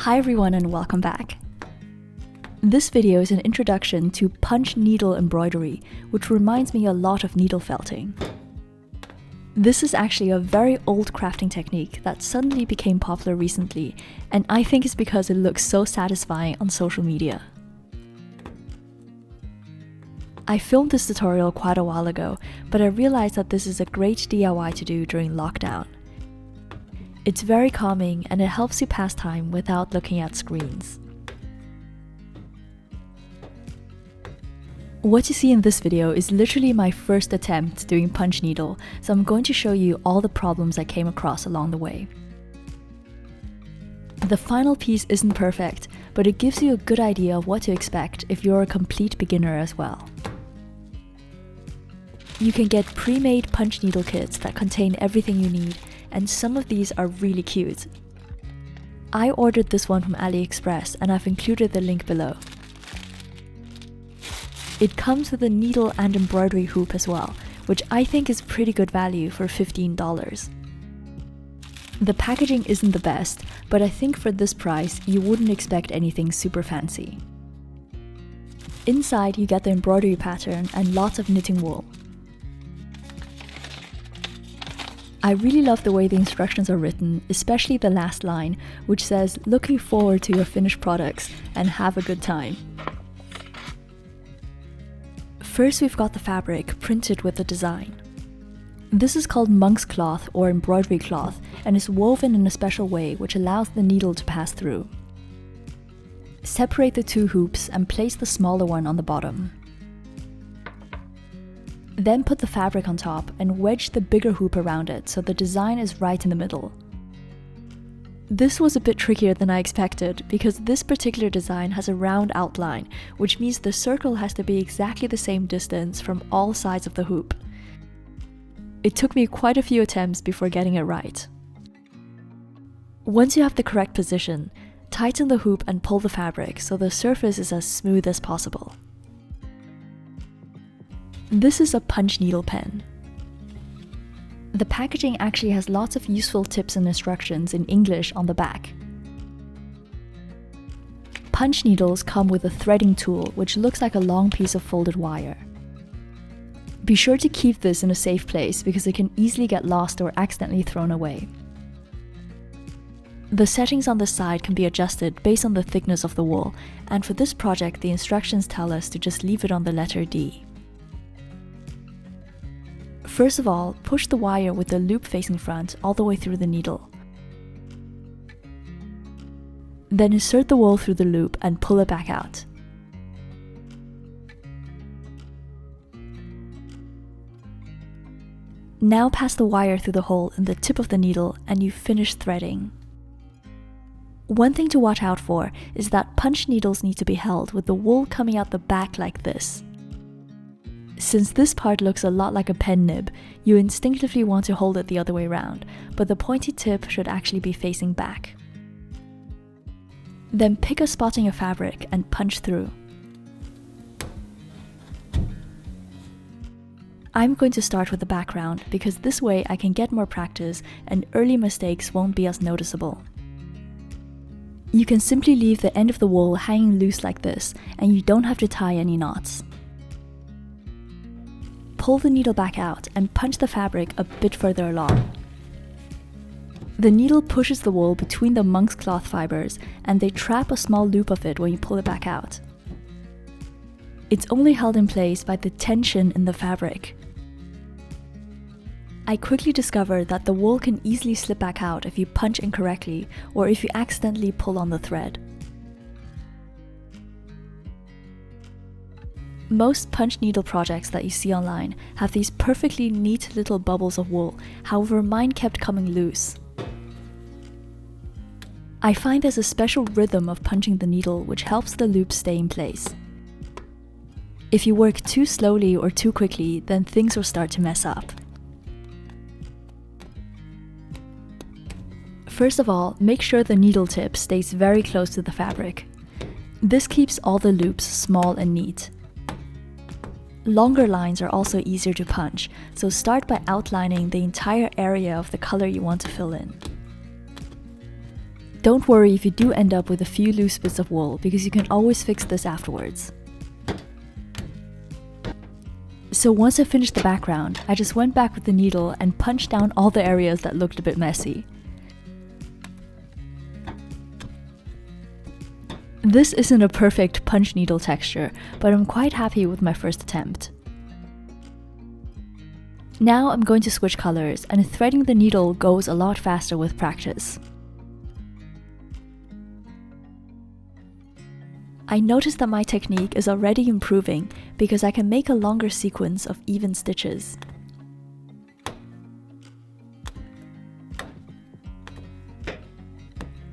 Hi everyone and welcome back. This video is an introduction to punch needle embroidery, which reminds me a lot of needle felting. This is actually a very old crafting technique that suddenly became popular recently, and I think it's because it looks so satisfying on social media. I filmed this tutorial quite a while ago, but I realized that this is a great DIY to do during lockdown. It's very calming and it helps you pass time without looking at screens. What you see in this video is literally my first attempt doing punch needle, so I'm going to show you all the problems I came across along the way. The final piece isn't perfect, but it gives you a good idea of what to expect if you're a complete beginner as well. You can get pre-made punch needle kits that contain everything you need, and some of these are really cute. I ordered this one from Aliexpress and I've included the link below. It comes with a needle and embroidery hoop as well, which I think is pretty good value for $15. The packaging isn't the best, but I think for this price you wouldn't expect anything super fancy. Inside you get the embroidery pattern and lots of knitting wool. I really love the way the instructions are written, especially the last line, which says, "Looking forward to your finished products and have a good time." First we've got the fabric printed with the design. This is called monk's cloth or embroidery cloth and is woven in a special way which allows the needle to pass through. Separate the two hoops and place the smaller one on the bottom. Then put the fabric on top and wedge the bigger hoop around it so the design is right in the middle. This was a bit trickier than I expected because this particular design has a round outline, which means the circle has to be exactly the same distance from all sides of the hoop. It took me quite a few attempts before getting it right. Once you have the correct position, tighten the hoop and pull the fabric so the surface is as smooth as possible. This is a punch needle pen. The packaging actually has lots of useful tips and instructions in English on the back. Punch needles come with a threading tool which looks like a long piece of folded wire. Be sure to keep this in a safe place because it can easily get lost or accidentally thrown away. The settings on the side can be adjusted based on the thickness of the wool, and for this project the instructions tell us to just leave it on the letter D. First of all, push the wire with the loop facing front all the way through the needle. Then insert the wool through the loop and pull it back out. Now pass the wire through the hole in the tip of the needle and you've finished threading. One thing to watch out for is that punch needles need to be held with the wool coming out the back like this. Since this part looks a lot like a pen nib, you instinctively want to hold it the other way around, but the pointy tip should actually be facing back. Then pick a spot in your fabric and punch through. I'm going to start with the background because this way I can get more practice and early mistakes won't be as noticeable. You can simply leave the end of the wool hanging loose like this and you don't have to tie any knots. Pull the needle back out and punch the fabric a bit further along. The needle pushes the wool between the monk's cloth fibers and they trap a small loop of it when you pull it back out. It's only held in place by the tension in the fabric. I quickly discovered that the wool can easily slip back out if you punch incorrectly or if you accidentally pull on the thread. Most punch needle projects that you see online have these perfectly neat little bubbles of wool, however mine kept coming loose. I find there's a special rhythm of punching the needle which helps the loop stay in place. If you work too slowly or too quickly, then things will start to mess up. First of all, make sure the needle tip stays very close to the fabric. This keeps all the loops small and neat. Longer lines are also easier to punch, so start by outlining the entire area of the color you want to fill in. Don't worry if you do end up with a few loose bits of wool, because you can always fix this afterwards. So once I finished the background, I just went back with the needle and punched down all the areas that looked a bit messy. This isn't a perfect punch needle texture, but I'm quite happy with my first attempt. Now I'm going to switch colors, and threading the needle goes a lot faster with practice. I noticed that my technique is already improving because I can make a longer sequence of even stitches.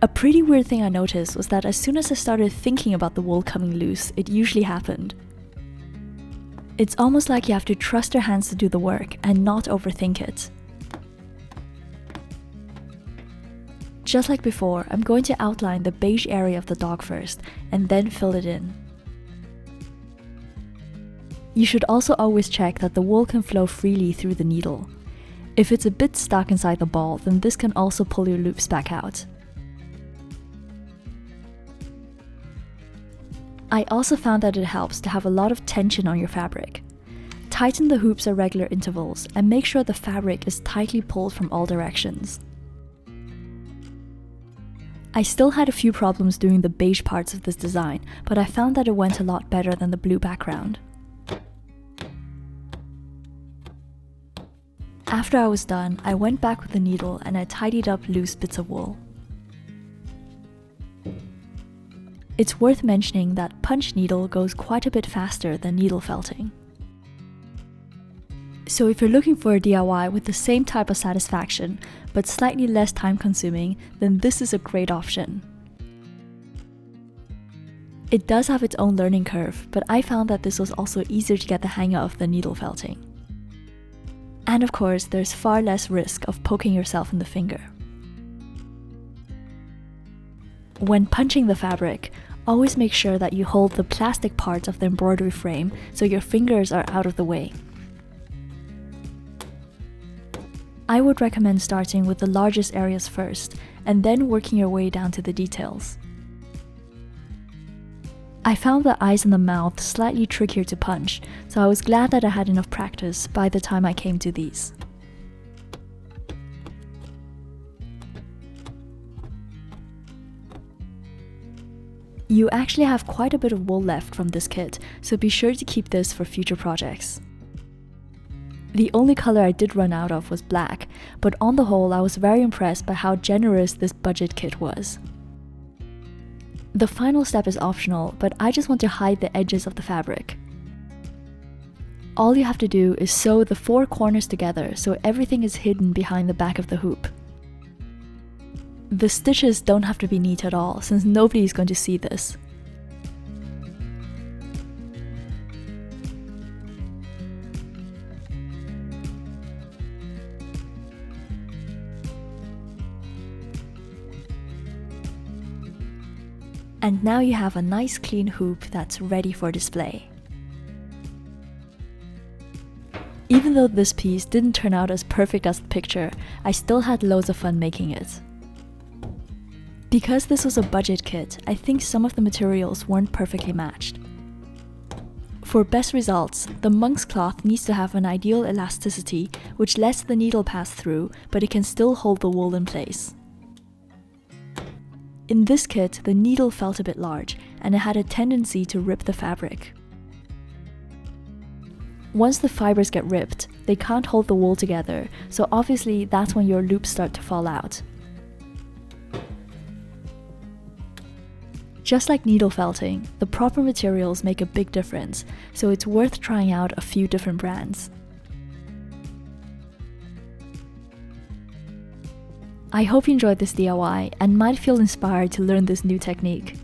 A pretty weird thing I noticed was that as soon as I started thinking about the wool coming loose, it usually happened. It's almost like you have to trust your hands to do the work and not overthink it. Just like before, I'm going to outline the beige area of the dog first, and then fill it in. You should also always check that the wool can flow freely through the needle. If it's a bit stuck inside the ball, then this can also pull your loops back out. I also found that it helps to have a lot of tension on your fabric. Tighten the hoops at regular intervals and make sure the fabric is tightly pulled from all directions. I still had a few problems doing the beige parts of this design, but I found that it went a lot better than the blue background. After I was done, I went back with the needle and I tidied up loose bits of wool. It's worth mentioning that punch needle goes quite a bit faster than needle felting. So if you're looking for a DIY with the same type of satisfaction, but slightly less time consuming, then this is a great option. It does have its own learning curve, but I found that this was also easier to get the hang of than needle felting. And of course, there's far less risk of poking yourself in the finger. When punching the fabric, always make sure that you hold the plastic part of the embroidery frame so your fingers are out of the way. I would recommend starting with the largest areas first, and then working your way down to the details. I found the eyes and the mouth slightly trickier to punch, so I was glad that I had enough practice by the time I came to these. You actually have quite a bit of wool left from this kit, so be sure to keep this for future projects. The only color I did run out of was black, but on the whole I was very impressed by how generous this budget kit was. The final step is optional, but I just want to hide the edges of the fabric. All you have to do is sew the 4 corners together so everything is hidden behind the back of the hoop. The stitches don't have to be neat at all, since nobody is going to see this. And now you have a nice clean hoop that's ready for display. Even though this piece didn't turn out as perfect as the picture, I still had loads of fun making it. Because this was a budget kit, I think some of the materials weren't perfectly matched. For best results, the monk's cloth needs to have an ideal elasticity, which lets the needle pass through, but it can still hold the wool in place. In this kit, the needle felt a bit large, and it had a tendency to rip the fabric. Once the fibers get ripped, they can't hold the wool together, so obviously that's when your loops start to fall out. Just like needle felting, the proper materials make a big difference, so it's worth trying out a few different brands. I hope you enjoyed this DIY and might feel inspired to learn this new technique.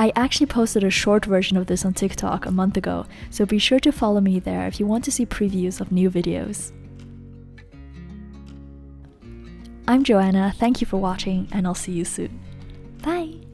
I actually posted a short version of this on TikTok a month ago, so be sure to follow me there if you want to see previews of new videos. I'm Joanna, thank you for watching, and I'll see you soon. Bye!